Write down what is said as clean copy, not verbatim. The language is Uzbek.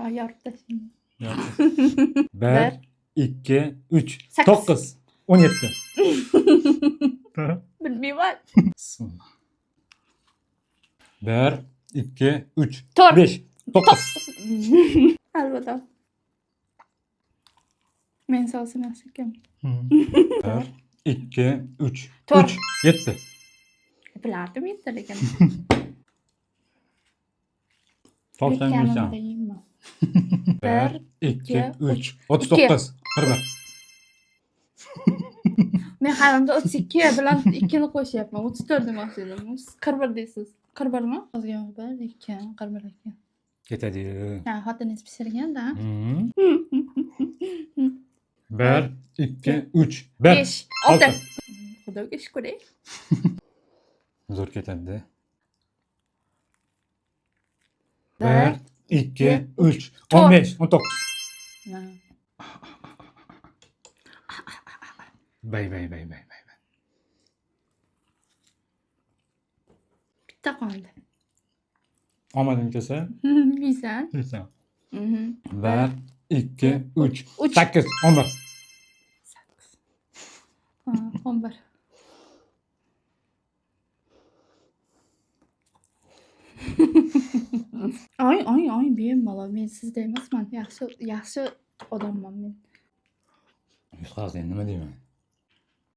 Yorib tashlayman. Bir, ikki, uch, Sakkiz. 9, 17. Bilmayman. Bismillah. 1, 2, 3, To'rt. 5, 9. Albatta. Men sovsin yaxshi ekan. 1, 2, 3, To'rt. 3, 7. Bilardim endi lekin. Toshdan Yetganimda yeysan. yeyman. 1, 2, 3, 3, 39, 41. Men halimda 32 bilan 2 ni qo'shyapman. 34 demoqchi edim. 41 deysiz. 41 mi? Ozgina 1, 2, 41 ekan. Ketadi. Ha, xotiningiz pishirganda. 1, 2, 3, 1, 5, 6. 6. Xudoga shukr. Zo'r ketadi. 1, 1, 2, 3, To'rt. 15, 19. Ha. Bay. Bitta qoldi. Omading kelsa, Yeysan. yeysan. 1, 1, 2, 3, Uch. 8, 11. 11. Ay, bemalol. Men sizda emasman. Yaxshi odamman men. Yutqazing, nima deyman?